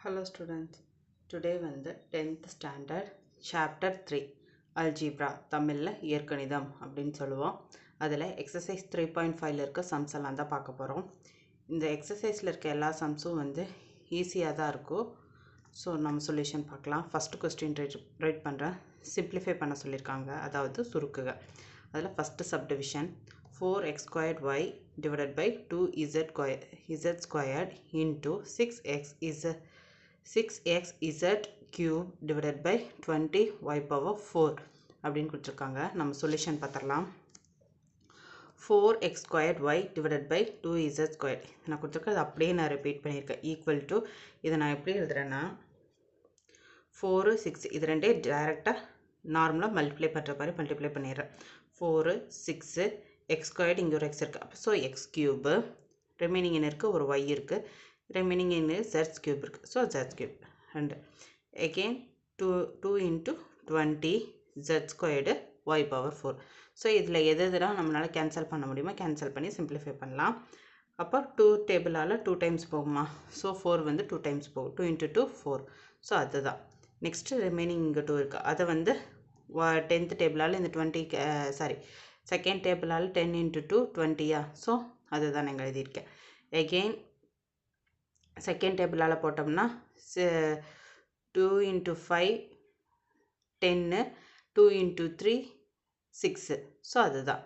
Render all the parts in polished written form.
Hello students, today வந்து 10th standard chapter 3 algebra தமிழில் இயற்கணிதம் அப்படின்னு சொல்லுவோம். அதில் exercise 3.5ல இருக்க sums எல்லாம் தான் பார்க்க போகிறோம். இந்த exerciseல இருக்க எல்லா sumsம் வந்து ஈஸியாக தான் இருக்கும். ஸோ நம்ம சொல்யூஷன் பார்க்கலாம். ஃபஸ்ட்டு கொஸ்டின் ரைட் பண்ணுறேன். சிம்பிளிஃபை பண்ண சொல்லியிருக்காங்க, அதாவது சுருக்குக. அதில் first subdivision 4x squared y divided by 2z squared into 6x z cube divided by 20 y power 4 அப்படின்னு கொடுத்துருக்காங்க. நம்ம சொல்யூஷன் பார்த்துடலாம். 4x squared y divided by 2z squared நான் கொடுத்துருக்கேன், அப்படியே நான் ரிப்பீட் பண்ணியிருக்கேன். ஈக்குவல் டு இதை நான் எப்படி எழுதுறேன்னா 4 6 இது ரெண்டே டைரெக்டாக நார்மலாக மல்டிப்ளை பண்ணுற மாதிரி மல்டிப்ளை பண்ணிடுறேன். 4 6 எக்ஸ் ஸ்கொயர்டு இங்கே ஒரு எக்ஸ் இருக்குது, அப்போ ஸோ எக்ஸ் க்யூபு ரிமைனிங் என்ன இருக்குது, ஒரு ஒய் இருக்குது, ரிமைனிங் என்ன ஜெட்ஸ் க்யூப் இருக்குது, so Z cube and again 2 into 20 Z squared Y power 4. So இதில் எது எதுனா நம்மளால் கேன்சல் பண்ண முடியுமா, கேன்சல் பண்ணி சிம்பிளிஃபை பண்ணலாம். அப்போ 2 டேபிளால் 2 டைம்ஸ் போகுமா, ஸோ 4 வந்து 2 டைம்ஸ் போகும், 2 into 2 4. ஸோ அதுதான் நெக்ஸ்ட்டு ரிமைனிங் இங்கே 2 இருக்குது, அதை வந்து 10th டேபிளால் இந்த 20 செகண்ட் டேபிளால் 10 into 2 20யா, ஸோ அதுதான் நான் எழுதியிருக்கேன். எகெயின் செகண்ட் டேபிளால் போட்டோம்னா 2 into 5 10 2 into 3 6, ஸோ அதுதான்.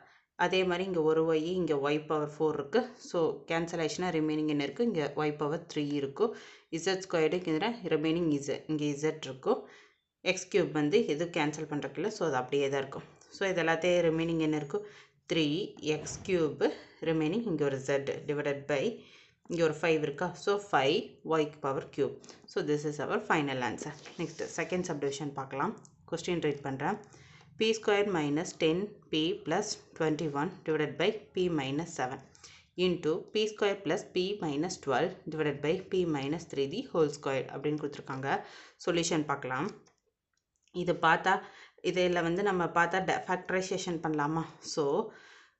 அதே மாதிரி இங்கே ஒரு ஒய், இங்கே ஒய் பவர் 4 இருக்குது, ஸோ கேன்சலேஷனாக ரிமைனிங் என்ன இருக்குது, இங்கே ஒய் பவர் 3 இருக்கும். இசட் ஸ்கொயர்டுக்கு ரிமைனிங் இங்கே இசட் இருக்கும். எக்ஸ் க்யூப் வந்து எது கேன்சல் பண்ணுறதுக்குள்ள, ஸோ அது அப்படியே தான் இருக்கும். ஸோ இது எல்லாத்தையும் ரிமைனிங் என்ன இருக்கும், 3 எக்ஸ் க்யூபு ரிமைனிங் இங்கே ஒரு z டிவைடட் பை இங்கே ஒரு 5 இருக்கா, ஸோ 5 ஒய்க்கு power cube. So this is our final answer. Next second subdivision பார்க்கலாம். கொஸ்டின் ரீட் பண்ணுறேன். p squared minus 10p plus 21 divided by p minus 7 into p squared plus p minus 12 divided by p minus 3 the whole square அப்படின்னு கொடுத்துருக்காங்க. Solution பார்க்கலாம். இது பார்த்தா இதில் வந்து நம்ம பார்த்தா ஃபேக்டரைசேஷன் பண்ணலாமா. So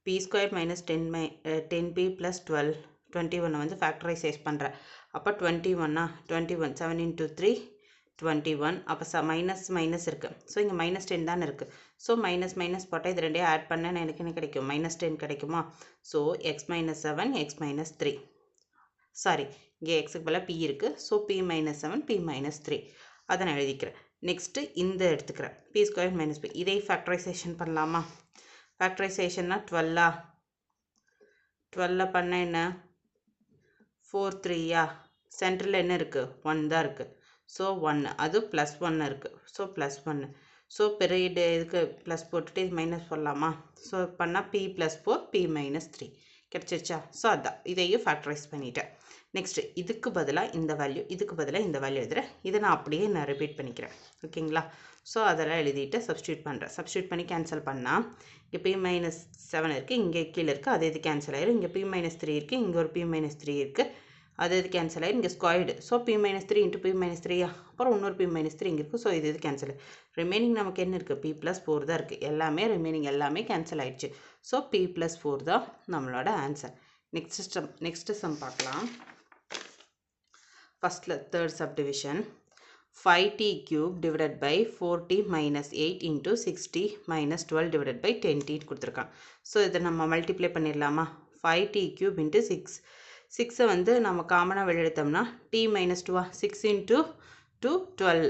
p squared minus 10p plus 12 21 வந்து ஃபேக்டரைசேஸ் பண்ணுறேன். அப்போ 21 7 into 3 21, அப்போ மைனஸ் மைனஸ் இருக்குது, ஸோ இங்கே மைனஸ் 10 தானே இருக்குது. ஸோ மைனஸ் மைனஸ் போட்டால் இது ரெண்டையும் ஆட் பண்ண எனக்கு என்ன கிடைக்கும், மைனஸ் 10 கிடைக்குமா. So x minus 7 x minus 3, sorry இங்கே எக்ஸுக்கு பதிலாக பி இருக்குது, so B minus 7 b minus 3 அதை நான் எழுதிக்கிறேன். நெக்ஸ்ட்டு இந்த எடுத்துக்கிறேன், பி ஸ்கொயர் மைனஸ் பி, இதை ஃபேக்டரைசேஷன் பண்ணலாமா. ஃபேக்டரைசேஷன்னா 12 பண்ண என்ன 4 3யா, சென்டரில் என்ன இருக்குது 1 தான் இருக்குது, ஸோ 1 அது ப்ளஸ் 1 இருக்குது, ஸோ ப்ளஸ் 1. ஸோ பெரிய இதுக்கு ப்ளஸ் போட்டுட்டு இது மைனஸ் போடலாமா. ஸோ பண்ணால் பி ப்ளஸ் 4 பி மைனஸ் 3 கிடச்சிருச்சா. ஸோ அதான் இதையும் ஃபேக்டரைஸ் பண்ணிட்டேன். நெக்ஸ்ட்டு இதுக்கு பதிலாக இந்த வேல்யூ, இதுக்கு பதிலாக இந்த வேல்யூ எழுதுகிறேன். இதை நான் அப்படியே ரிப்பீட் பண்ணிக்கிறேன், ஓகேங்களா. ஸோ அதெல்லாம் எழுதிட்டு சப்ஸ்டியூட் பண்ணுறேன். சப்ஸ்டியூட் பண்ணி கேன்சல் பண்ணால் இங்கே பி மைனஸ் 7 இருக்குது, இங்கே கீழே இருக்குது, அது இது கேன்சல் ஆயிரும். இங்கே பி மைனஸ் 3 இருக்குது, இங்கே ஒரு பி மைனஸ் 3 இருக்குது, அது இது கேன்சல் ஆகிடும். இங்கே squared, so B minus 3 into P minus 3யா, அப்புறம் இன்னொரு பி மைனஸ் 3 இங்கே இருக்குது, ஸோ இது கேன்சல். ரிமைனிங் நமக்கு என்ன இருக்குது, பி ப்ளஸ் 4 தான் இருக்குது. எல்லாமே ரிமைனிங் எல்லாமே கேன்சல் ஆகிடுச்சு. ஸோ பி ப்ளஸ் 4 தான் நம்மளோட ஆன்சர். நெக்ஸ்ட் சம் பார்க்கலாம். ஃபஸ்ட்டில் third subdivision 5t cube divided by 4t minus 8 into 6t minus 12 divided by 10t கொடுத்துருக்கான். ஸோ இதை நம்ம மல்டிப்ளை பண்ணிடலாமா. 5t cube into 6 வந்து நம்ம காமனாக வெளியெடுத்தோம்னா t மைனஸ் 2 6 into 2 12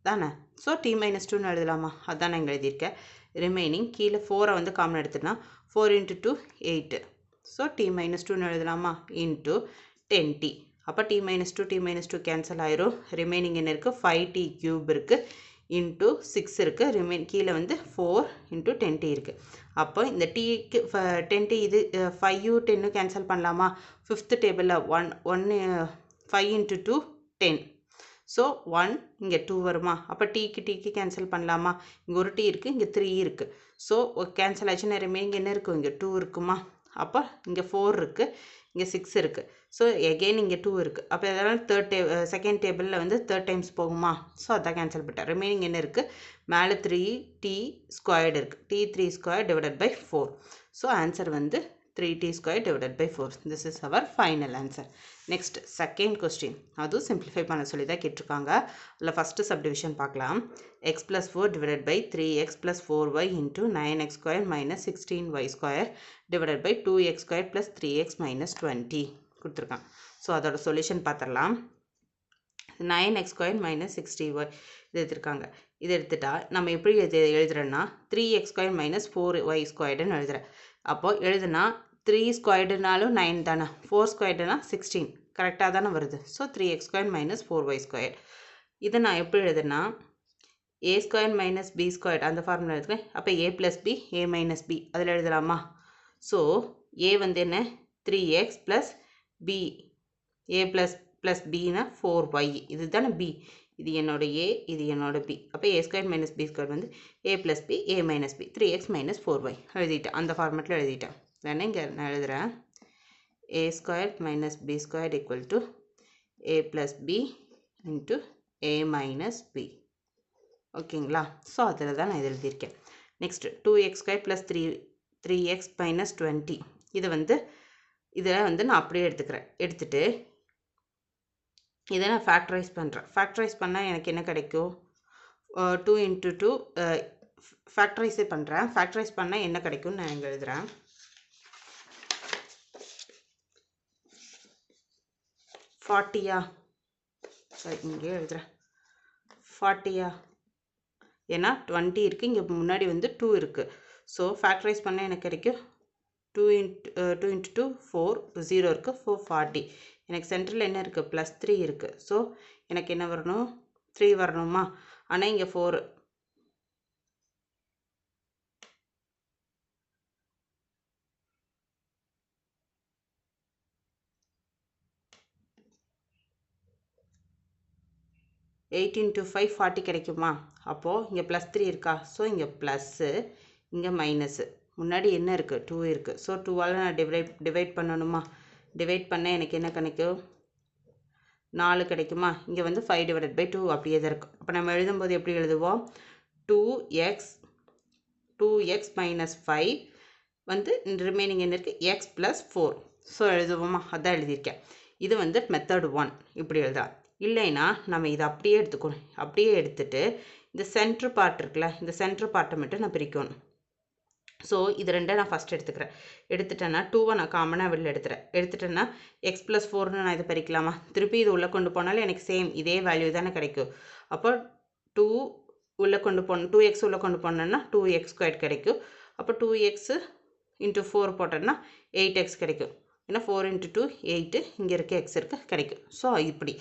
தானே. ஸோ t மைனஸ் 2ன்னு எழுதலாமா, அதுதான் நான் எழுதியிருக்கேன். ரிமைனிங் கீழே 4 வந்து காமன் எடுத்துனா 4 into 2 8, ஸோ t மைனஸ் 2ன்னு எழுதலாமா இன்ட்டு 10t. அப்போ t மைனஸ் 2 கேன்சல் ஆயிரும். ரிமைனிங் என்ன இருக்குது, 5t க்யூப் இருக்குது இன்ட்டு 6 இருக்குது, கீழே வந்து 4 into 10t இருக்குது. அப்போ இந்த டீக்கு 10t இது 5 10 கேன்சல் பண்ணலாமா. ஃபிஃப்த் டேபிளில் 1 5 into 2 10, ஸோ 1 இங்கே 2 வருமா. அப்போ டீக்கு கேன்சல் பண்ணலாமா. இங்கே ஒரு t இருக்குது, இங்கே 3 இருக்குது, ஸோ கேன்சல் ஆச்சுன்னா ரிமைனிங் என்ன இருக்கும், இங்கே 2 இருக்குமா. அப்போ இங்கே 4 இருக்குது, இங்கே 6 இருக்குது, ஸோ எகெயின் இங்கே 2 இருக்குது. அப்போ இதெல்லாம் செகண்ட் டேபிளில் வந்து 3 டைம்ஸ் போகுமா. ஸோ அதான் கேன்சல் பண்ணிட்டேன். ரிமைனிங் என்ன இருக்குது, மேலே 3t ஸ்கொயர்டு இருக்குது, t 3 square divided by 4. So answer வந்து 3t square divided by 4. This is our final answer. Next, second question. அது simplify பண்ண சொல்லி தான் கேட்டிருக்காங்க. அதில் first subdivision பார்க்கலாம். x plus 4 divided by 3x plus 4y into 9x square minus 16y square divided by 2x square plus 3x minus 20 கொடுத்துருக்காங்க. So அதோட solution பார்த்துடலாம். 9x square minus 60y இது எடுத்துருக்காங்க. இது எடுத்துட்டா நம்ம எப்படி எழுதுறோன்னா 3x square minus 4y squaredன்னு எழுதுறேன். அப்போ எழுதுனா 3 ஸ்கொயர்டுனாலும் 9 தானே, 4 ஸ்கொயர்டுனா 16 கரெக்டாக தானே வருது. So 3x square minus 4y squared. இதை நான் எப்படி எழுதுனா a square minus b squared அந்த ஃபார்முலா எடுத்துக்கிறேன். அப்போ a plus b a minus b அதில் எழுதலாமா? ஸோ a வந்து என்ன 3x plus b a plus bனா 4y இது தானே b, இது என்னோட a இது என்னோட b. அப்போ a square minus b squared வந்து a plus b a minus b 3x minus 4y எழுதிட்டேன். அந்த ஃபார்மேட்டில் எழுதிட்டேன். வேணா இங்கே நான் எழுதுகிறேன். a squared minus b squared equal to a plus b into a minus b. ஓகேங்களா? ஸோ அதில் தான் நான் இது எழுதியிருக்கேன். Next 2x squared plus 3x minus 20 இது வந்து இதில் வந்து நான் அப்படியே எடுத்துக்கிறேன். எடுத்துட்டு இதை நான் ஃபேக்டரைஸ் பண்ணுறேன். ஃபேக்டரைஸ் பண்ணால் எனக்கு என்ன கிடைக்கும்? 2 into 2 ஃபேக்டரைஸே பண்ணுறேன். ஃபேக்டரைஸ் பண்ணால் என்ன கிடைக்கும்னு நான் இங்கே எழுதுகிறேன். 40யா? சரி இங்கே எழுதுகிறேன். 40யா? ஏன்னா 20 இருக்குது, இங்கே முன்னாடி வந்து 2 இருக்குது. ஸோ ஃபேக்டரைஸ் பண்ணால் எனக்கு கிடைக்கும் 2 into 2 4 0 இருக்குது 440. எனக்கு சென்டரில் என்ன இருக்குது? +3 இருக்குது. ஸோ எனக்கு என்ன வரணும்? 3 வரணுமா? ஆனால் இங்கே 4 8 into 5 40 கிடைக்குமா? அப்போது இங்கே +3 இருக்கா? ஸோ இங்கே ப்ளஸ்ஸு இங்கே மைனஸு. முன்னாடி என்ன இருக்குது? 2 இருக்குது. ஸோ 2ஆல் நான் டிவைட் பண்ணணுமா? டிவைட் பண்ண எனக்கு என்ன கிடைக்கும்? 4 கிடைக்குமா? இங்கே வந்து 5 divided by 2 அப்படியே தான் இருக்கும். அப்போ நம்ம எழுதும்போது எப்படி எழுதுவோம்? 2x minus 5 வந்து ரிமைனிங் என்ன இருக்குது? x plus 4. ஸோ எழுதுவோமா? அதான் எழுதியிருக்கேன். இது வந்து மெத்தட் 1 இப்படி எழுதலாம். இல்லைன்னா நம்ம இதை அப்படியே எடுத்துக்கணும். அப்படியே எடுத்துட்டு இந்த சென்ட்ரு பார்ட் இருக்குல்ல, இந்த சென்ட்ரு பார்ட்டை மட்டும் நான் பிரிக்கணும். ஸோ இது ரெண்டை நான் ஃபஸ்ட் எடுத்துக்கிறேன். எடுத்துட்டேன்னா 2வை நான் காமனாக வெளில எடுத்துட்டேன்னா x plus 4ன்னு நான் இதை பிரிக்கலாமா? திருப்பி இது உள்ளே கொண்டு போனாலும் எனக்கு சேம் இதே வேல்யூ தானே கிடைக்கும். அப்போ 2 உள்ளே கொண்டு போகணும், 2x உள்ளே கொண்டு போனோன்னா 2x squared கிடைக்கும். அப்போ 2x into 4 போட்டோன்னா 8x கிடைக்கும். ஏன்னா 4 into 2 8 இங்கே இருக்க x இருக்குது கிடைக்கும். ஸோ இப்படி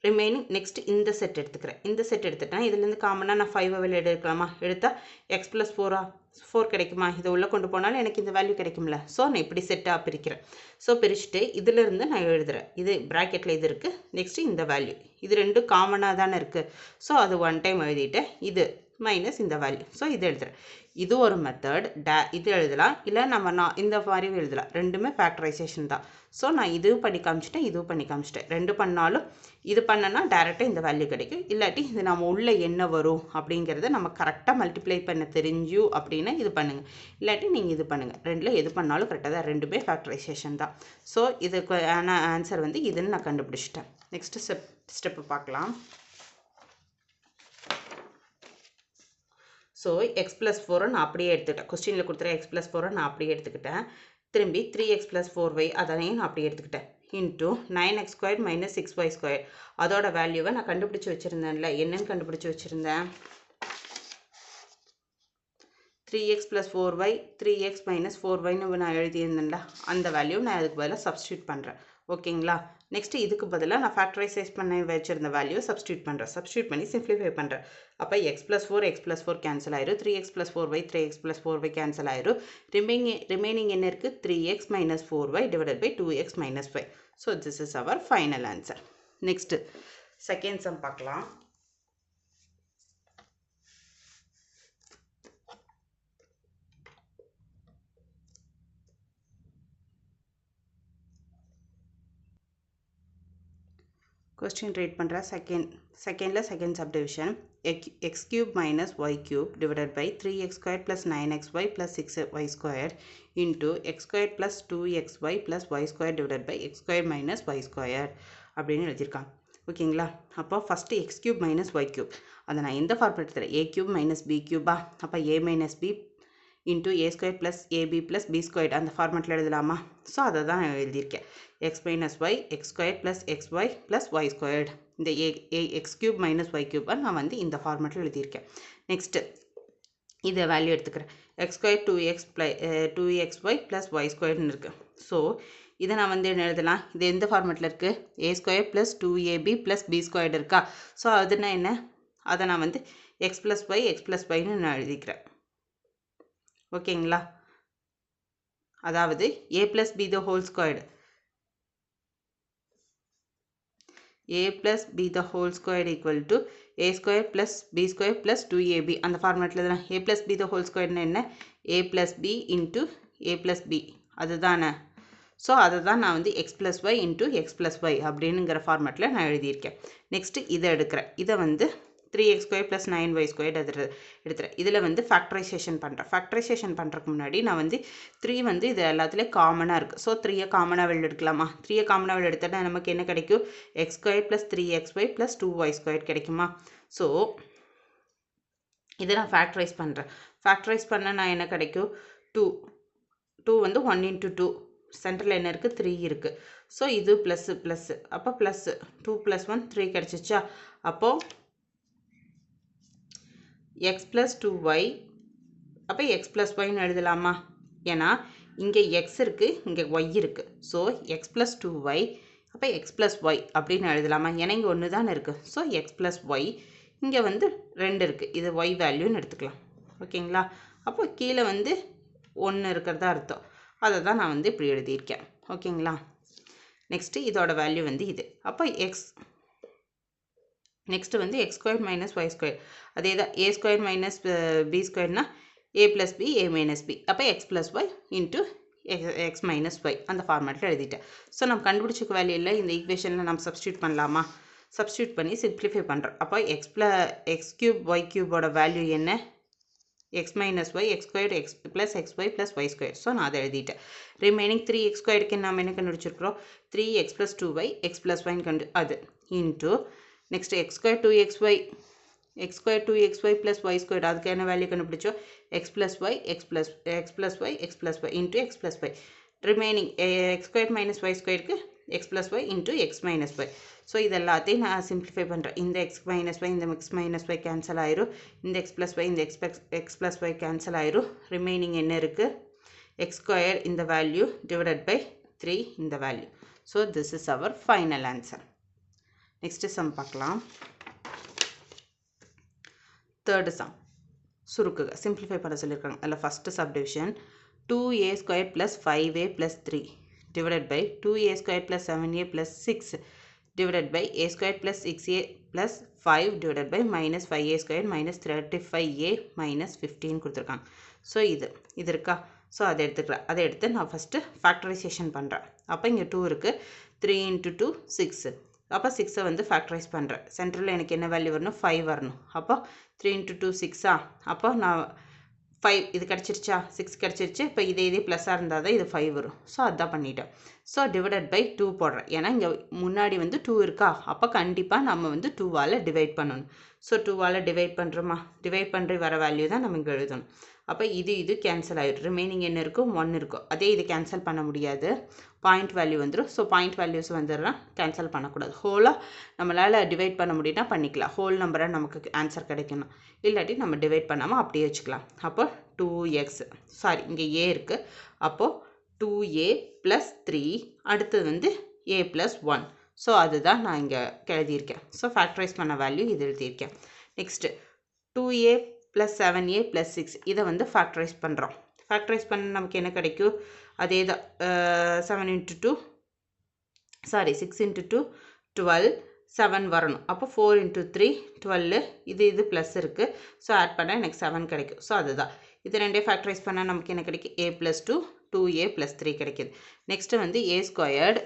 ரிமைனிங் நெக்ஸ்ட் இந்த செட் எடுத்துக்கிறேன். இந்த செட் எடுத்துட்டேன். இதுலேருந்து காமனாக நான் 5 வெளில எடுக்கலாமா? எடுத்தால் x plus 4 கிடைக்குமா? இதை உள்ளே கொண்டு போனாலும் எனக்கு இந்த வேல்யூ கிடைக்கும்ல. ஸோ நான் இப்படி செட்டாக பிரிக்கிறேன். ஸோ பிரிச்சுட்டு இதிலிருந்து நான் எழுதுகிறேன். இது ப்ராக்கெட்டில் இது இருக்குது, நெக்ஸ்ட்டு இந்த வேல்யூ, இது ரெண்டும் காமனாக தானே இருக்குது. ஸோ அது 1 டைம் எழுதிட்டேன். இது மைனஸ் இந்த வேல்யூ. ஸோ இது எழுதுகிறேன். இது ஒரு மெத்தட். இது எழுதலாம், இல்லை நான் இந்த மாதிரி எழுதலாம். ரெண்டுமே ஃபேக்டரைசேஷன் தான். ஸோ நான் இதுவும் பண்ணி காமிச்சிட்டேன், இதுவும் பண்ணி காமிச்சிட்டேன். ரெண்டு பண்ணாலும் இது பண்ணனா டேரெக்டாக இந்த வேல்யூ கிடைக்கும். இல்லாட்டி இது நம்ம உள்ளே என்ன வரும் அப்படிங்கிறத நம்ம கரெக்டாக மல்டிப்ளை பண்ண தெரிஞ்சு அப்படின்னா இது பண்ணுங்கள். இல்லாட்டி நீங்கள் இது பண்ணுங்கள். ரெண்டில் எது பண்ணாலும் கரெக்டாக தான். ரெண்டுமே ஃபேக்டரைசேஷன் தான். ஸோ இதுக்கு ஆன்சர் வந்து இதுன்னு நான் கண்டுபிடிச்சிட்டேன். நெக்ஸ்ட்டு ஸ்டெப்பு பார்க்கலாம். ஸோ x plus 4 நான் அப்படியே எடுத்துக்கிட்டேன். கொஸ்டினில் கொடுத்துற x plus 4 நான் அப்படியே எடுத்துக்கிட்டேன். திரும்பி 3x plus 4y அதனையும் நான் அப்படியே எடுத்துக்கிட்டேன். Into 9x squared minus 6y squared அதோட வேல்யூவை நான் கண்டுபிடிச்சி வச்சுருந்தேன்ல. என்னன்னு கண்டுபிடிச்சி வச்சுருந்தேன்? 3x plus 4y 3x minus 4yன்னு நான் எழுதியிருந்தேன்ல, அந்த வேல்யூ நான் அதுக்கு பதிலாக சப்ஸ்டியூட் பண்ணுறேன். ஓகேங்களா? நெக்ஸ்ட்டு இதுக்கு பதிலாக நான் ஃபேக்டரைசைஸ் பண்ணி வச்சுருந்த வேல்யூ சப்ஸ்டியூட் பண்ணுறேன். சப்ஸ்டியூட் பண்ணி சிம்ப்ளிஃபை பண்ணுறேன். அப்போ x plus 4 கேன்சல் ஆயிரும். 3x plus 4y 3x plus 4y cancel ஆயிரும். ரிமைனிங் என்ன இருக்குது? 3x minus 4y divided by 2x minus 5. So this is our final answer. Next second sum பார்க்கலாம். Question read பண்ணுற செகண்டில் second subdivision x cube minus y cube divided by 3x squared plus 9xy plus 6y squared into x squared plus 2xy plus y squared divided by x squared minus y squared அப்படின்னு எழுதியிருக்காங்க. ஓகேங்களா? அப்போ first x cube minus y cube அதை நான் எந்த format எடுத்துகிறேன்? a cube minus b cube அப்போ a minus b into a squared plus ab plus b squared அந்த ஃபார்மெட்டில் எழுதலாமா? ஸோ அதை தான் நான் எழுதியிருக்கேன். x minus y x squared plus xy plus y squared இந்த x cube minus y cube நான் வந்து இந்த ஃபார்மெட்டில் எழுதியிருக்கேன். நெக்ஸ்ட்டு இதை வேல்யூ எடுத்துக்கிறேன். x squared 2xy plus y squaredனு இருக்குது. ஸோ இதை நான் வந்து என்ன எழுதலாம்? இது எந்த ஃபார்மெட்டில் இருக்குது? a squared plus 2ab plus b squared இருக்கா? ஸோ அதுனா என்ன? அதை நான் வந்து x plus y x plus yன்னு நான் எழுதிக்கிறேன். ஓகேங்களா? அதாவது a plus b the whole squared a plus b the whole squared equal to a squared plus b squared plus 2ab அந்த ஃபார்மெட்டில் தான் a plus b the whole squaredனு என்ன? a plus b into a plus b அதுதானே? So அதை தான் நான் வந்து x plus y into x plus y அப்படின்னுங்கிற ஃபார்மெட்டில் நான் எழுதியிருக்கேன். நெக்ஸ்ட்டு இதை எடுக்கிறேன். இதை வந்து 3x squared plus 9y squared எடுத்துகிறேன். இதில் வந்து ஃபேக்டரைசேஷன் பண்ணுறேன். ஃபேக்டரைசேஷன் பண்ணுறதுக்கு முன்னாடி நான் வந்து 3 வந்து இது எல்லாத்துலேயும் காமனாக இருக்குது. ஸோ 3யை காமனாக வெளில எடுக்கலாமா? 3யை காமனாக வெளில எடுத்தால் நமக்கு என்ன கிடைக்கும்? x squared plus 3xy plus 2y squared கிடைக்குமா? ஸோ இதை நான் ஃபேக்டரைஸ் பண்ணுறேன். ஃபேக்டரைஸ் பண்ண நான் என்ன கிடைக்கும்? 2 வந்து 1 into 2 சென்டரில் என்ன இருக்குது? 3 இருக்குது. ஸோ இது ப்ளஸ்ஸு அப்போ ப்ளஸ்ஸு 2 + 1 3 கிடச்சிச்சா? அப்போது x plus 2y அப்போ x plus yன்னு எழுதலாமா? ஏன்னா இங்கே x இருக்குது, இங்கே y இருக்குது. ஸோ x plus 2y அப்போ x plus y அப்படின்னு எழுதலாமா? ஏன்னா இங்கே ஒன்று தானே இருக்குது. ஸோ x plus y இங்கே வந்து 2 இருக்குது. இது y வேல்யூன்னு எடுத்துக்கலாம். ஓகேங்களா? அப்போ கீழே வந்து 1 இருக்கிறதா அர்த்தம். அதை தான் நான் வந்து இப்படி எழுதியிருக்கேன். ஓகேங்களா? நெக்ஸ்ட்டு இதோட வேல்யூ வந்து இது. அப்போ நெக்ஸ்ட்டு வந்து x squared minus y squared அதே தான் a squared minus b squaredனா a plus b a minus b அப்போ x plus y into x minus y அந்த ஃபார்மேட்டில் எழுதிட்டேன். ஸோ நம்ம கண்டுபிடிச்சிக்க வேல்யூ இல்லை. இந்த ஈக்குவேஷனில் நம்ம சப்ஸ்டியூட் பண்ணலாமா? சப்ஸ்டியூட் பண்ணி சிம்ப்ளிஃபை பண்ணுறோம். அப்போ x cube y cubeோட வேல்யூ என்ன? x minus y x squared x plus xy plus y squared. So நான் அதை எழுதிட்டேன். ரிமைனிங் 3x squaredக்கு நம்ம என்ன கண்டுபிடிச்சிருக்கிறோம்? 3x plus 2y x plus y அது into next x squared 2xy plus y squared அதுக்கு என்ன value கண்டுபிடிச்சோம்? x plus y x plus y into x plus y remaining x squared minus y squaredக்கு x plus y into x minus y. So இது எல்லாத்தையும் நான் simplify பண்ணுறேன். இந்த x minus y இந்த x minus y cancel ஆயிரும். இந்த x plus y இந்த x plus y cancel ஆயிரும். ரிமைனிங் என்ன இருக்குது? x squared இந்த வேல்யூ divided by 3 இந்த value. So this is our final answer. Next sum பார்க்கலாம். தேர்டு சம் சுருக்குக சிம்பிளிஃபை பண்ண சொல்லியிருக்காங்க. அதில் first subdivision 2a squared plus 5a plus 3 divided by 2a squared plus 7a plus 6 divided by a squared plus 6a plus 5 divided by minus 5a squared minus 35a minus 15 கொடுத்துருக்காங்க. So இது இருக்கா? So அதை எடுத்துக்கலாம். அதை எடுத்து நான் first factorisation பண்ணுறேன். அப்போ இங்கே 2 இருக்குது. 3 into 2 6 அப்போ 6 வந்து ஃபேக்டரைஸ் பண்ணுறேன். சென்டரில் எனக்கு என்ன வேல்யூ வரணும்? 5 வரணும். அப்போ 3 into 2 6 அப்போ நான் 5 இது கிடச்சிருச்சா? 6 கிடச்சிருச்சு. இப்போ இதே ப்ளஸ்ஸாக இருந்தால் தான் இது 5 வரும். ஸோ அதான் பண்ணிட்டேன். ஸோ டிவைடட் பை 2 போடுறேன். ஏன்னா இங்கே முன்னாடி வந்து 2 இருக்கா? அப்போ கண்டிப்பாக நம்ம வந்து 2வால் டிவைட் பண்ணணும். ஸோ 2வால் டிவைட் பண்ணுறோமா? டிவைட் பண்ணுற வர வேல்யூ தான் நம்ம இங்கே எழுதணும். அப்போ இது கேன்சல் ஆகிடும். ரிமைனிங் என்ன இருக்கும்? 1 இருக்கும். அதே இது கேன்சல் பண்ண முடியாது. பாயிண்ட் வேல்யூ வந்துடும். ஸோ பாயிண்ட் வேல்யூஸ் வந்துடுறா கேன்சல் பண்ணக்கூடாது. ஹோலாக நம்மளால் டிவைட் பண்ண முடியும்னா பண்ணிக்கலாம். ஹோல் நம்பராக நமக்கு ஆன்சர் கிடைக்கணும். இல்லாட்டி நம்ம டிவைட் பண்ணாமல் அப்படியே வச்சுக்கலாம். அப்போ 2x சாரி இங்கே a இருக்குது. அப்போது 2a + 3 அடுத்தது வந்து a + 1. ஸோ அதுதான் நான் இங்கே எழுதியிருக்கேன். ஸோ ஃபேக்டரைஸ் பண்ண வேல்யூ இது எழுதியிருக்கேன். Next 2a plus 7a plus 6 இதை வந்து ஃபேக்டரைஸ் பண்ணுறோம். ஃபேக்டரைஸ் பண்ண நமக்கு என்ன கிடைக்கும்? அதே தான் 7 into 2 சாரி 6 into 2 12 7 வரணும். அப்போ 4 into 3 12 இது ப்ளஸ் இருக்குது. ஸோ ஆட் பண்ணால் எனக்கு 7 கிடைக்கும். ஸோ அதுதான் இது ரெண்டே ஃபேக்டரைஸ் பண்ணால் நமக்கு என்ன கிடைக்கும்? a plus 2 2a plus 3 கிடைக்கிது. நெக்ஸ்ட்டு வந்து a squared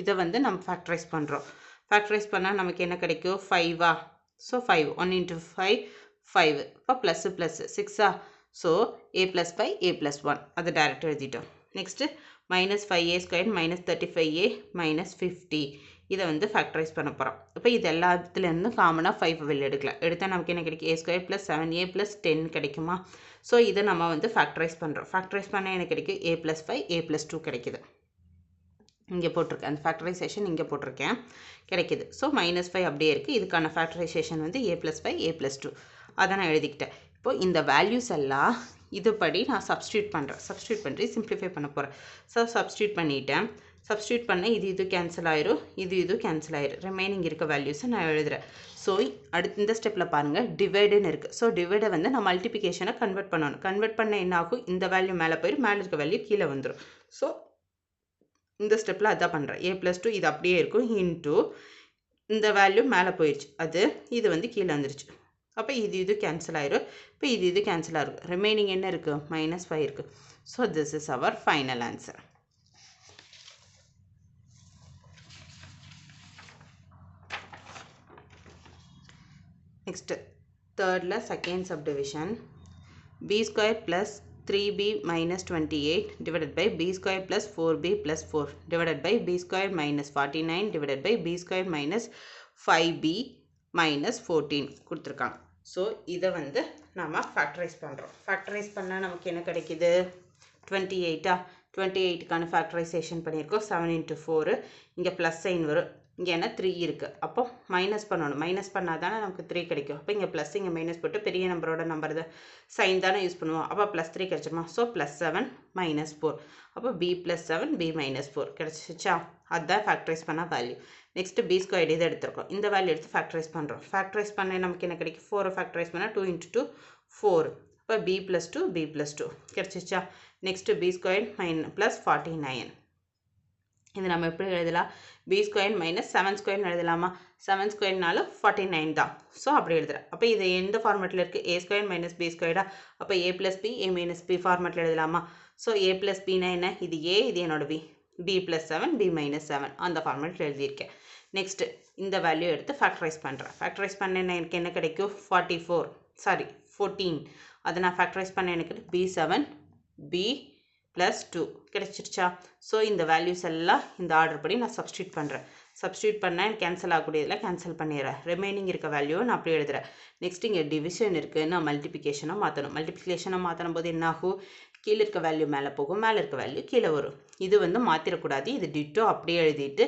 இதை வந்து நம்ம ஃபேக்டரைஸ் பண்ணுறோம். ஃபேக்டரைஸ் பண்ணால் நமக்கு என்ன கிடைக்கும் 5 ஸோ 5 1 into 5 5 இப்போ plus 6 so a plus 5 a plus 1 அதை டைரெக்டாக எழுதிட்டோம். நெக்ஸ்ட்டு -5a² -35a -50 இதை வந்து ஃபேக்டரைஸ் பண்ண போகிறோம். இப்போ இது எல்லாத்துலேருந்தும் காமனாக 5 வெளில எடுத்தால் நமக்கு என்ன கிடைக்கும் a² + 7a + 10 கிடைக்குமா? ஸோ இதை நம்ம வந்து ஃபேக்டரைஸ் பண்ணுறோம். ஃபேக்டரைஸ் பண்ணால் எனக்கு கிடைக்கும் a + 5 a + 2 கிடைக்குது. இங்கே போட்டிருக்கேன், அந்த ஃபேக்டரைசேஷன் இங்கே போட்டிருக்கேன், கிடைக்கிது. ஸோ -5 அப்படியே இருக்குது. இதுக்கான ஃபேக்டரைசேஷன் வந்து a + 5 a + 2 அதை நான் எழுதிக்கிட்டேன். இப்போது இந்த வேல்யூஸ் எல்லாம் இதுபடி நான் சப்ஸ்டியூட் பண்ணி சிம்பிளிஃபை பண்ண போகிறேன். ஸோ சப்ஸ்டியூட் பண்ணிட்டேன். சப்ஸ்டியூட் பண்ண இது கேன்சல் ஆயிரும், இது கேன்சல் ஆயிரும். ரிமைனிங் இருக்க வேல்யூஸை நான் எழுதுகிறேன். ஸோ அடுத்து இந்த ஸ்டெப்பில் பாருங்கள், டிவைடுன்னு இருக்குது. ஸோ டிவைடை வந்து நான் மல்டிப்ளிகேஷனை கன்வெர்ட் பண்ணணும். கன்வெர்ட் பண்ண என்ன ஆகும், இந்த வேல்யூ மேலே போயிடும், மேலே இருக்க வேல்யூ கீழே வந்துடும். ஸோ இந்த ஸ்டெப்பில் அதான் பண்ணுறேன். a + 2 இது அப்படியே இருக்கும், இன்ட்டு இந்த வேல்யூ மேலே போயிடுச்சு, இது வந்து கீழே வந்துருச்சு. அப்போ இது கேன்சல் ஆயிரும். இப்போ இது கேன்சல் ஆகும். ரிமைனிங் என்ன இருக்குது, -5 இருக்குது. So this is our final answer. Next தேர்டில் second subdivision, b² + 3b - 28 divided by b² + 4b + 4 divided by b² - 49 divided by b² - 5b - 14 கொடுத்துருக்காங்க. ஸோ இதை வந்து நம்ம ஃபேக்டரைஸ் பண்ணுறோம். ஃபேக்டரைஸ் பண்ணால் நமக்கு என்ன கிடைக்கிது, 28 28க்கான ஃபேக்டரைசேஷன் பண்ணியிருக்கோம். 7 into 4 இங்கே ப்ளஸ் சைன் வரும், இங்கே என்ன 3 இருக்குது. அப்போ மைனஸ் பண்ணணும், மைனஸ் பண்ணால் தானே நமக்கு 3 கிடைக்கும். அப்போ இங்கே ப்ளஸ் இங்கே மைனஸ் போட்டு பெரிய நம்பரோட நம்பர் தான் சைன் தானே யூஸ் பண்ணுவோம். அப்போ +3 கிடச்சிருமா. ஸோ +7 -4 அப்போ b + 7 b - 4 கிடச்சிச்சா. அதுதான் ஃபேக்டரைஸ் பண்ணால் வேல்யூ. நெக்ஸ்ட்டு b² இதை எடுத்துருக்கோம். இந்த வேல்யூ எடுத்து ஃபேக்டரைஸ் பண்ணுறோம். ஃபேக்டரைஸ் பண்ண நமக்கு என்ன கிடைக்கும், 4 ஃபேக்டரைஸ் பண்ணால் 2 × 2 4. இப்போ b + 2 b + 2 கிடச்சிச்சா. நெக்ஸ்ட்டு b² + 49 இது நம்ம எப்படி எழுதலாம், b² - 7² எழுதலாமா. 7² 49 தான். ஸோ அப்படி எழுதுகிறேன். அப்போ இது எந்த ஃபார்மேட்டில் இருக்குது, a² - b². அப்போ a + b a - b ஃபார்மேட்டில் எழுதலாமா. ஸோ a + bனா என்ன, இது a இது என்னோட b, b + 7 b - 7 அந்த ஃபார்மேட்டில் எழுதியிருக்கேன். நெக்ஸ்ட்டு இந்த வேல்யூ எடுத்து ஃபேக்டரைஸ் பண்ணுறேன். ஃபேக்டரைஸ் பண்ண எனக்கு என்ன கிடைக்கும், 14 அதை நான் ஃபேக்டரைஸ் பண்ண எனக்கு b7 b + 2 கிடைச்சிருச்சா. ஸோ இந்த வேல்யூஸ் எல்லாம் இந்த ஆர்டர் படி நான் சப்ஸ்டியூட் பண்ணுறேன். சப்ஸ்டியூட் பண்ணால் எனக்கு கேன்சல் ஆகக்கூடியதில் கேன்சல் பண்ணிடுறேன். ரிமைனிங் இருக்க வேல்யூவை நான் அப்படியே எழுதுகிறேன். நெக்ஸ்ட் இங்கே டிவிஷன் இருக்குது, நான் மல்டிப்ளிகேஷனாக மாற்றணும். மல்டிப்ளிகேஷனாக மாற்றணும் போது என்ன ஆகும், கீழே இருக்க வேல்யூ மேலே போகும், மேலே இருக்க வேல்யூ கீழே வரும். இது வந்து மாற்றிடக்கூடாது, இது டிட்டோ அப்படியே எழுதிட்டு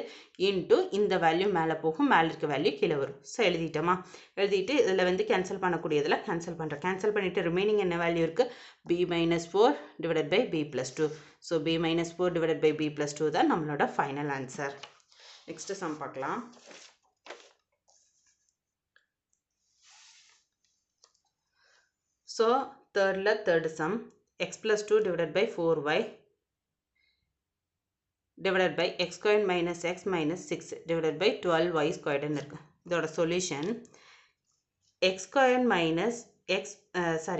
இன்ட்டு இந்த வேல்யூ மேலே போகும், மேலே இருக்க வேல்யூ கீழே வரும். ஸோ எழுதிட்டோமா. எழுதிட்டு இதில் வந்து கேன்சல் பண்ணக்கூடியதில் கேன்சல் பண்ணுறேன். கேன்சல் பண்ணிவிட்டு ரிமைனிங் என்ன வேல்யூ இருக்குது, b - 4 divided by b + 2. So b - 4 divided by b + 2 தான் நம்மளோட ஃபைனல் ஆன்சர். நெக்ஸ்ட் சம் பார்க்கலாம். So third sum, x + 2 divided by 4y divided by x² - x - 6 divided by 12y² இருக்கு. இதோட solution x² - x -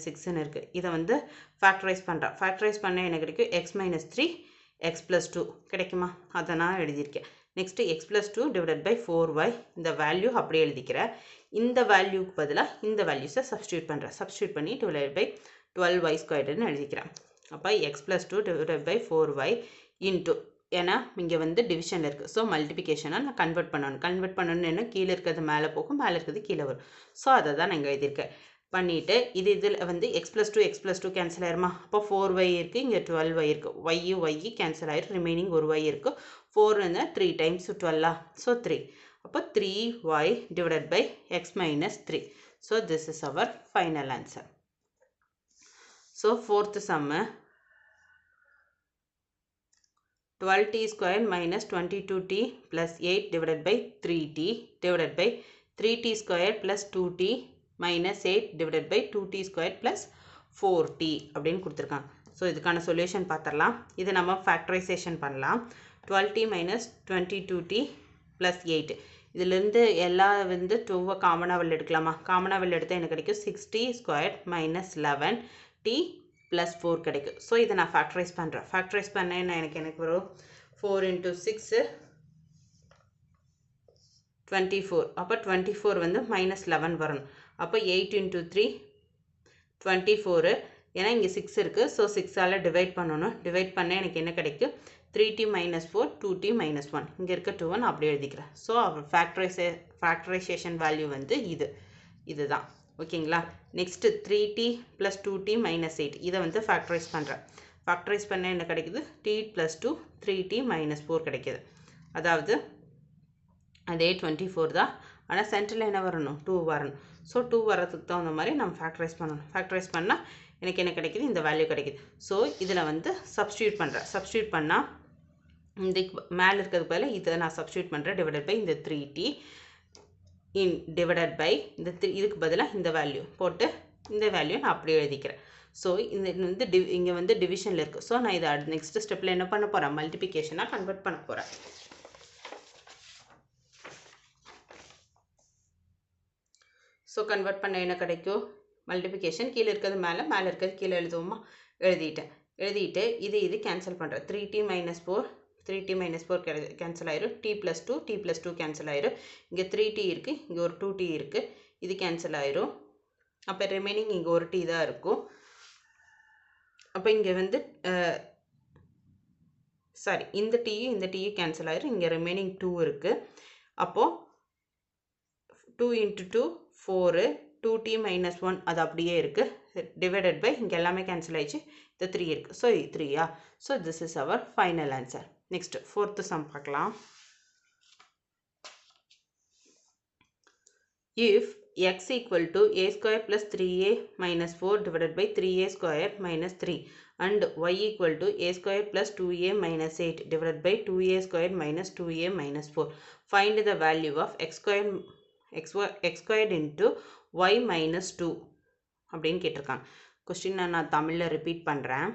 6 இருக்குது. இதை வந்து factorise பண்ணுறேன். Factorise பண்ண எனக்கு கிடைக்கும் x - 3 x + 2 கிடைக்குமா. அதை நான் எழுதியிருக்கேன். Next x + 2 divided by 4y இந்த வேல்யூ அப்படியே எழுதிக்கிறேன். இந்த வேல்யூக்கு பதிலாக இந்த வேல்யூஸை சப்ஸ்டியூட் பண்ணுறேன். சப்ஸ்டியூட் பண்ணி divided by 12y² எழுதிக்கிறேன். அப்போ x + 2 divided by 4y into, ஏன்னா இங்கே வந்து டிவிஷனில் இருக்குது. ஸோ மல்டிப்ளிகேஷனை நான் கன்வெர்ட் பண்ணணும். என்ன கீழே இருக்கிறது மேலே போகும், மேலே இருக்கிறது கீழே வரும். ஸோ அதை தான் நான் இங்கே எழுதியிருக்கேன். பண்ணிவிட்டு இதில் வந்து x + 2 கேன்சல் ஆயிருமா. அப்போ 4y இருக்குது, இங்கே 12y இருக்குது. y கேன்சல் ஆயிரும், ரிமைனிங் ஒரு y இருக்குது. 4 இருந்தால் 3 × 12 ஸோ 3. அப்போ 3y divided by x - 3. So this is our final answer. So fourth sum, 12t² - 22t + 8 divided by 3t divided by 3t² + 2t - 8 divided by 2t² + 4t அப்படின்னு கொடுத்துருக்காங்க. So இதுக்கான solution பார்த்துடலாம். இது நம்ம ஃபேக்டரைசேஷன் பண்ணலாம். 12t - 22t + 8 இதிலிருந்து எல்லா வந்து 2 காமனாக வெளில எடுக்கலாமா. காமனாக வெளில எடுத்தால் எனக்கு கிடைக்கும் 6t² - 11t + 4 கிடைக்கும். ஸோ இதை நான் ஃபேக்டரைஸ் பண்ணுறேன். ஃபேக்டரைஸ் பண்ண எனக்கு வரும் 4 × 6 24. அப்போ 24 வந்து -11 வரணும். அப்போ 8 into 3 24. ஏன்னா இங்கே 6 இருக்குது. ஸோ 6ஆல் டிவைட் பண்ணணும். டிவைட் பண்ண எனக்கு என்ன கிடைக்கும்? 3t minus 4 2t minus 1. இங்கே இருக்க 2 நான் அப்படியே எழுதிக்கிறேன். ஸோ ஃபேக்டரைசேஷன் வேல்யூ வந்து இதுதான். ஓகேங்களா? Next 3t plus 2t minus 8. இதை வந்து ஃபேக்டரைஸ் பண்ணுறேன். ஃபேக்டரைஸ் பண்ண என்ன கிடைக்குது? t plus 2 3t minus 4 கிடைக்கிது. அதாவது அதே 24 தான். ஆனால் சென்டரில் என்ன வரணும்? 2 வரணும். ஸோ 2 வரதுக்கு தகுந்த மாதிரி நம்ம ஃபேக்டரைஸ் பண்ணணும். ஃபேக்டரைஸ் பண்ணால் எனக்கு என்ன கிடைக்குது? இந்த வேல்யூ கிடைக்குது. ஸோ இதில் வந்து சப்ஸ்டியூட் பண்ணுறேன். சப்ஸ்டியூட் பண்ணால் இந்த மேலே இருக்கிறது பதில் இதை நான் சப்ஸ்டியூட் பண்ணுறேன். டிவைடட் பை இந்த 3t டிவைடட் பை இந்த 3. இதுக்கு பதிலாக இந்த வேல்யூ போட்டு இந்த வேல்யூ நான் அப்படியே எழுதிக்கிறேன். ஸோ இந்த வந்து இங்கே வந்து டிவிஷனில் இருக்குது. ஸோ நான் இதை நெக்ஸ்ட் ஸ்டெப்பில் என்ன பண்ண போகிறேன்? மல்டிப்ளிகேஷனாக கன்வெர்ட் பண்ண போகிறேன். ஸோ கன்வெர்ட் பண்ண என்ன கிடைக்கும்? மல்டிப்ளிகேஷன் கீழே இருக்கிறது மேலே, மேலே இருக்கிறது கீழே எழுதுவோமா? எழுதிட்டு இது கேன்சல் பண்ணுறேன். 3t minus 4 3t minus 4 cancel ஆயிரும். t plus 2 கேன்சல் ஆயிரும். இங்கே 3t இருக்குது, இங்கே ஒரு 2t இருக்குது, இது கேன்சல் ஆயிரும். அப்போ ரிமைனிங் இங்கே ஒரு t தான் இருக்கும். அப்போ இங்கே வந்து சாரி, இந்த டீயும் கேன்சல் ஆயிரும். இங்கே ரிமைனிங் 2 இருக்குது. அப்போது 2 into 2 4 2t minus 1 அது அப்படியே இருக்குது. டிவைடட் பை இங்கே எல்லாமே கேன்சல் ஆயிடுச்சு. இந்த 3 இருக்குது. ஸோ 3யா? So this is our final answer. Next 4th sum பார்க்கலாம். If x equal to a square plus 3a minus 4 divided by 3a square minus 3 and y equal to a square plus 2a minus 8 divided by 2a square minus 2a minus 4. Find the value of x squared into y minus 2 அப்படின்னு கேட்டிருக்காங்க. Question நான் தமிழில் repeat பண்ணுறேன்.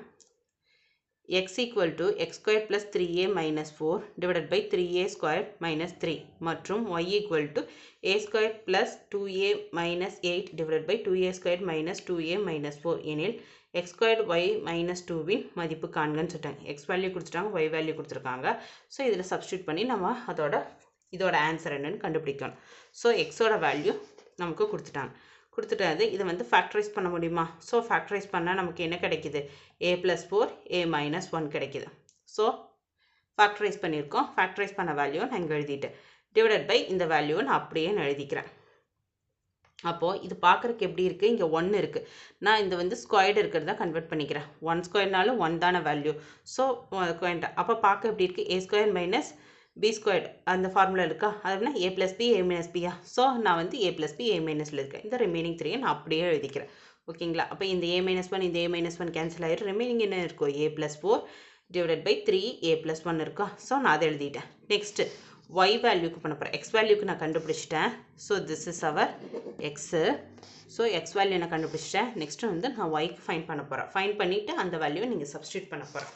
x equal to x square plus 3a minus 4 divided by 3a square minus 3 மற்றும் y equal to a square plus 2a minus 8 divided by 2a square minus 2a minus 4 எனில் x squared y minus 2வின் மதிப்பு காண்கன்னு சொல்லிட்டாங்க. x value கொடுத்துட்டாங்க, y value கொடுத்துருக்காங்க. So இதில் substitute பண்ணி நம்ம இதோட ஆன்சர் என்னன்னு கண்டுபிடிக்கணும். ஸோ எக்ஸோட வேல்யூ நமக்கு கொடுத்துட்டாது. இதை வந்து ஃபேக்டரைஸ் பண்ண முடியுமா? ஸோ ஃபேக்டரைஸ் பண்ணால் நமக்கு என்ன கிடைக்கிது? a plus 4 a minus 1 கிடைக்கிது. ஸோ ஃபேக்டரைஸ் பண்ணியிருக்கோம். ஃபேக்டரைஸ் பண்ண வேல்யூவை நான் இங்கே எழுதிட்டேன். டிவைடட் பை இந்த வேல்யூவை நான் அப்படியே எழுதிக்கிறேன். அப்போது இது பார்க்குறக்கு எப்படி இருக்குது? இங்கே 1 இருக்குது. நான் இந்த வந்து ஸ்கொயர்டு இருக்கிறதா கன்வெர்ட் பண்ணிக்கிறேன். 1 ஸ்கொயர்னாலும் 1 தான வேல்யூ. ஸோ அப்போ பார்க்க எப்படி இருக்குது? a square minus b squared அந்த ஃபார்முலா இருக்கா? அதுனா a plus b a minus b. So நான் வந்து a plus b a minusல இருக்கேன். இந்த ரிமைனிங் 3 நான் அப்படியே எழுதிக்கிறேன். ஓகேங்களா? அப்போ இந்த a minus 1 இந்த a minus 1 கேன்சல் ஆயிரும். ரிமைனிங் என்ன இருக்கும்? a plus 4 divided by 3 a plus 1 இருக்கா? ஸோ நான் அதை எழுதிட்டேன். நெக்ஸ்ட்டு y வேல்யூக்கு பண்ண போகிறேன். x வேல்யூக்கு நான் கண்டுபிடிச்சிட்டேன். So this is our x. So x value நான் கண்டுபிடிச்சிட்டேன். நெக்ஸ்ட்டு வந்து நான் yக்கு ஃபைன் பண்ண போகிறேன். ஃபைன் பண்ணிவிட்டு அந்த வேல்யூவை நீங்கள் சப்ஸ்டியூட் பண்ண போகிறேன்.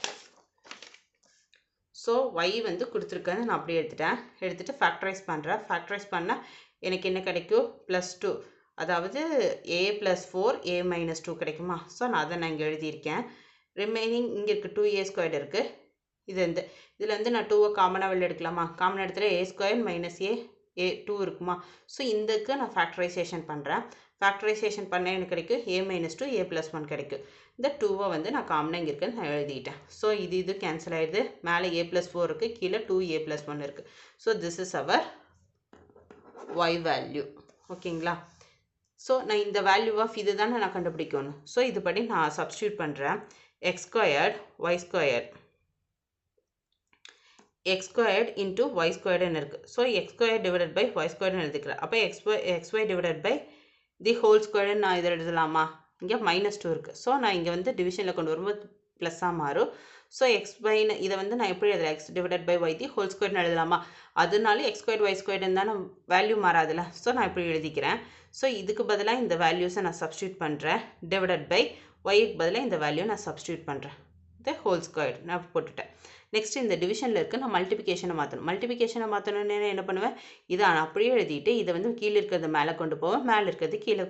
ஸோ y வந்து கொடுத்துருக்கேன்னு நான் அப்படியே எடுத்துகிட்டு ஃபேக்டரைஸ் பண்ணுறேன். ஃபேக்டரைஸ் பண்ணால் எனக்கு என்ன கிடைக்கும்? +2, அதாவது a plus 4 a minus 2 கிடைக்குமா? ஸோ நான் இங்கே எழுதியிருக்கேன். ரிமைனிங் இங்கே இருக்குது 2a ஸ்கொயர்டு இருக்குது. இதில் வந்து நான் 2வை காமனாக வெளில எடுக்கலாமா? காமனாக இடத்துல a ஸ்கொயர் மைனஸ் a 2 இருக்குமா? ஸோ இதுக்கு நான் ஃபேக்டரைசேஷன் பண்ணுறேன். ஃபேக்டரைசேஷன் பண்ண எனக்கு கிடைக்கும் a minus 2 a plus 1 கிடைக்கும். இந்த 2வை வந்து நான் காமனாக இங்கே இருக்குன்னு நான் எழுதிட்டேன். ஸோ இது கேன்சல் ஆகிடுது. மேலே a plus 4 இருக்குது, கீழே 2a plus 1 இருக்குது. So this is our y value. ஓகேங்களா? ஸோ நான் இந்த வேல்யூ ஆஃப் இது தானே நான் கண்டுபிடிக்கணும். ஸோ இதுபடி நான் சப்ஸ்டியூட் பண்ணுறேன். x squared y squared x squared into y squared இருக்குது. So x squared divided by y squared எழுதிக்கிறேன். அப்போ xy divided by the whole squared நான் இதில் எழுதலாமா? இங்கே -2 இருக்குது. ஸோ நான் இங்கே வந்து டிவிஷனில் கொண்டு வரும்போது ப்ளஸ்ஸாக மாறும். ஸோ இதை வந்து நான் எப்படி எழுதலாம்? x divided by y the whole squared எழுதலாமா? அதனால x squared y squared இருந்தால் வேல்யூ மாறாதுல்ல. ஸோ நான் இப்படி எழுதிக்கிறேன். ஸோ இதுக்கு பதிலாக இந்த வேல்யூஸை நான் சப்ஸ்டியூட் பண்ணுறேன். டிவைடட் பை yக்கு பதிலாக இந்த வேல்யூ நான் சப்ஸ்டியூட் பண்ணுறேன். இந்த ஹோல் ஸ்கொயர் நான் போட்டுட்டேன். நெக்ஸ்ட் இந்த டிவிஷனில் இருக்க நான் மல்டிபிகேஷனை மாற்றணும். மல்டிபிகேஷனை மாற்றணுன்னு என்ன பண்ணுவேன்? இதை நான் அப்படியே எழுதிட்டு இதை வந்து கீழே இருக்கிறது மேலே கொண்டு போவேன், மேலே இருக்கிறது கீழே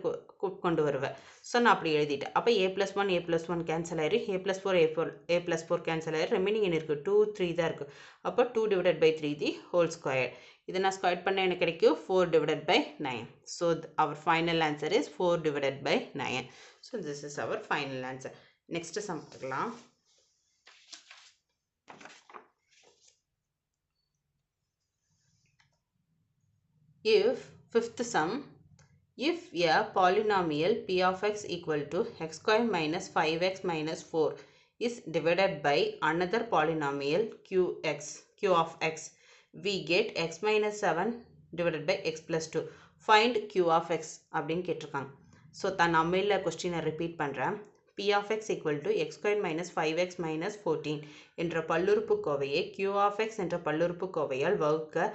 கொண்டு வருவேன். ஸோ நான் அப்படி எழுதிட்டேன். அப்போ a plus 1 a plus 1 cancel ஆயிரும். a plus 4 a plus 4 cancel ஆயிரும். ரிமைனிங் என்ன இருக்குது? 2 3 தான் இருக்குது. அப்போ 2 divided by 3 the whole square. இதை நான் ஸ்கொயர் பண்ண எனக்கு கிடைக்கும் 4 divided by 9. So our final answer is 4 divided by 9. So this is our final answer. Next sum பார்க்கலாம். If fifth sum, if a polynomial p of x equal to x square minus 5x minus 4 is divided by another polynomial q of x, we get x minus 7 divided by x plus 2. Find q of x அப்படின்னு கேட்டிருக்காங்க. So தான் நம்மள கொஸ்டினை repeat பண்ணுறேன். p of x equal to x square minus 5x minus 14 என்ற பல்லுறுப்புக்கோவையை q of x என்ற பல்லுறுப்புக்கோவையால் வகுக்க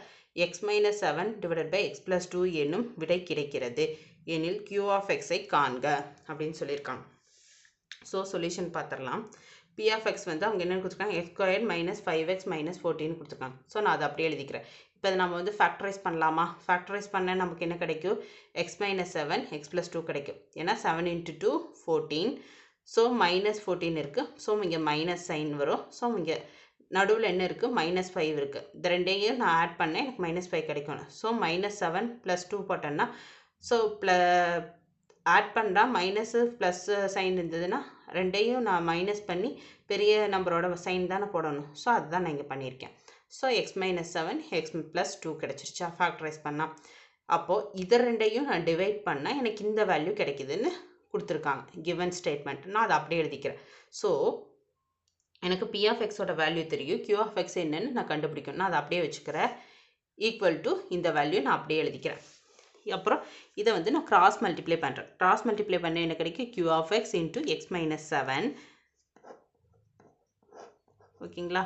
x minus 7 divided by x plus 2 என்னும் விடை கிடைக்கிறது எனில் q of x ஐ காண்க அப்படின்னு சொல்லியிருக்காங்க. ஸோ சொல்யூஷன் பார்த்துடலாம். p of x வந்து அவங்க என்னென்னு கொடுத்துருக்காங்க, x squared minus 5x minus 14 கொடுத்துருக்காங்க. ஸோ நான் அதை அப்படியே எழுதிக்கிறேன். இப்போ நம்ம வந்து ஃபேக்டரைஸ் பண்ணலாமா? ஃபேக்டரைஸ் பண்ண நமக்கு என்ன கிடைக்கும், x minus 7 x plus 2 கிடைக்கும். ஏன்னா 7 into 2 14. ஸோ minus 14 இருக்குது. ஸோ இங்கே மைனஸ் சைன் வரும். ஸோ இங்கே நடுவில் என்ன இருக்குது, -5 இருக்குது. இந்த ரெண்டையும் நான் ஆட் பண்ணேன், எனக்கு -5 கிடைக்கணும். ஸோ -7 + 2 போட்டேன்னா, ஸோ ஆட் பண்ணுறா மைனஸு ப்ளஸ் சைன் இருந்ததுன்னா ரெண்டையும் நான் மைனஸ் பண்ணி பெரிய நம்பரோட சைன் தானே போடணும். ஸோ அதுதான் நான் இங்கே பண்ணியிருக்கேன். So x minus 7 x plus 2 கிடச்சிருச்சா ஃபேக்டரைஸ் பண்ணால். அப்போது இதை ரெண்டையும் நான் டிவைட் பண்ணால் எனக்கு இந்த வேல்யூ கிடைக்குதுன்னு கொடுத்துருக்காங்க, கிவன் ஸ்டேட்மெண்ட். நான் அதை அப்படியே எழுதிக்கிறேன். ஸோ எனக்கு p of x ஓட வேல்யூ தெரியும், q of x என்னன்னு நான் கண்டுபிடிக்கணும். நான் அதை அப்படியே வச்சுக்கிறேன். ஈக்குவல் டு இந்த வேல்யூ நான் அப்படியே எழுதிக்கிறேன். அப்புறம் இதை வந்து நான் கிராஸ் மல்டிப்ளை பண்ணுறேன். கிராஸ் மல்டிப்ளை பண்ண எனக்கு கிடைக்கும் q of x into x minus 7 ஓகேங்களா,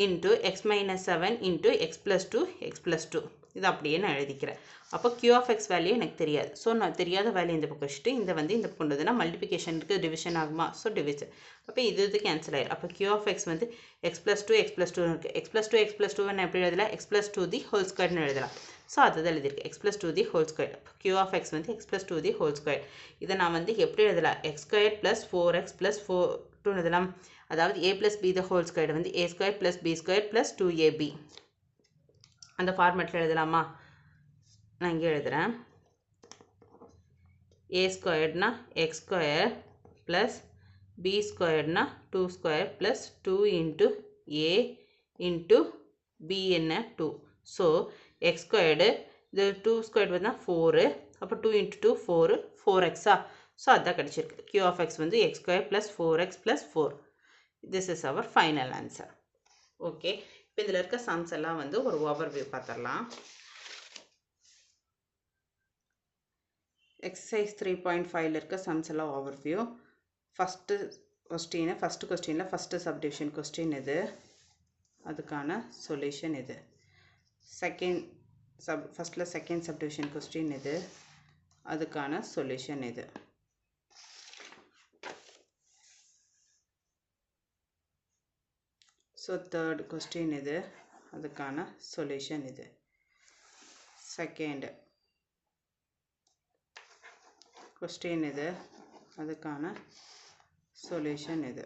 into x minus 7 into x plus 2 x plus 2. இது அப்படியே நான் எழுதிக்கிறேன். அப்போ q of x வேல்யூ எனக்கு தெரியாது. ஸோ நான் தெரியாத வேல்யூ இந்த பக்கம் வச்சுட்டு இந்த வந்து இந்த பக்கம் கொண்டதுன்னா மல்டிபிகேஷனுக்கு டிவிஷன் ஆகுமா? So division. அப்போ இது கேன்சல் ஆயிடும். அப்போ q of x வந்து x plus 2 x plus 2 இருக்குது. x plus 2 x plus 2 நான் எப்படி எழுதலாம், x plus 2 the whole squareன்னு எழுதலாம். ஸோ அதுதான் எழுதியிருக்கு, x plus 2 the whole square. q of x வந்து x plus 2 the whole square. இதை நான் வந்து எப்படி எழுதலாம், x squared plus 4x plus 4 எழுதலாம். அதாவது a plus b the whole square வந்து a squared plus b squared plus 2ab அந்த ஃபார்மேட்டில் எழுதலாமா? நான் இங்கே எழுதுகிறேன். a ஸ்கொயர்ட்னா எக்ஸ் ஸ்கொயர் ப்ளஸ் பி ஸ்கொயர்ட்னா 2 square plus 2 into A into B என்ன 2. ஸோ எக்ஸ் ஸ்கொயர்டு இது 2 ஸ்கொயர்டு வந்து 4, அப்போ 2 இன்ட்டு 2 4 4x. ஸோ அதுதான் கிடச்சிருக்கு. q of x வந்து x square plus 4x plus 4. This is our final answer. Okay, இப்போ இதில் இருக்க சம்ஸ் எல்லாம் வந்து ஒரு ஓவர்வியூ பார்த்துடலாம். எக்ஸசைஸ் 3.5 இருக்க சம்ஸ் எல்லாம் ஓவர்வியூ. ஃபஸ்ட்டு கொஸ்டினில் ஃபஸ்ட்டு சப்டிவிஷன் கொஸ்டின் இது, அதுக்கான சொல்யூஷன் இது. ஃபஸ்ட்டில் செகண்ட் சப்டிவிஷன் கொஸ்டின் இது, அதுக்கான சொல்யூஷன் இது. ஸோ தேர்ட் கொஸ்டின் இது, அதுக்கான சொல்யூஷன் இது. செகண்ட் கொஸ்டின் இது, அதுக்கான சொல்யூஷன் இது.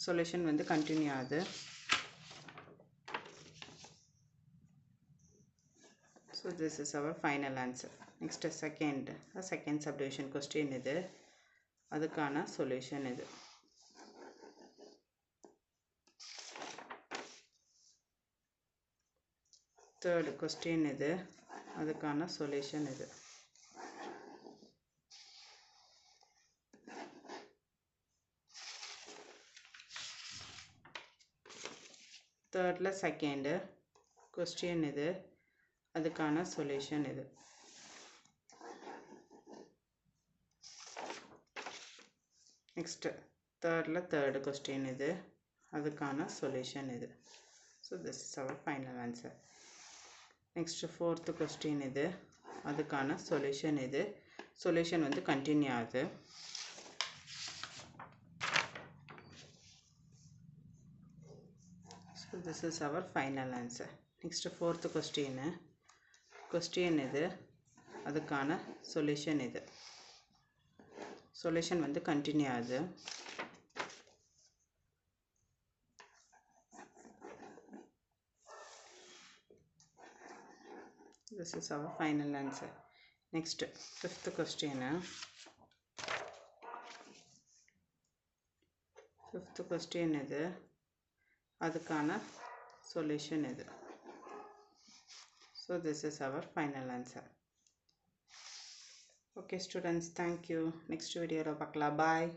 சொல்யூஷன் வந்து கண்டினியூ ஆகுது. So this is our final answer. Next second subdivision question இது, அதுக்கான சொல்யூஷன் இது. தேர்ட் கொஸ்டின் இது, அதுக்கான சொல்யூஷன் இது. தேர்டில் செகண்டு கொஸ்டின் இது, அதுக்கான சொல்யூஷன் இது. நெக்ஸ்ட்டு தேர்டில் தேர்டு கொஸ்டின் இது, அதுக்கான சொல்யூஷன் இது. So this is our final answer. Next fourth question இது, அதுக்கான சொல்யூஷன் இது. சொல்யூஷன் வந்து கண்டினியூ ஆகுது. So this is our final answer. Next fourth question இது, அதுக்கான சொல்யூஷன் இது. சொல்யூஷன் வந்து கண்டினியூ ஆகுது. This is our final answer. Next, fifth question. Fifth question இது அதுக்கான solution இது. So this is our final answer. Okay students, thank you. Next video la paakala. Bye.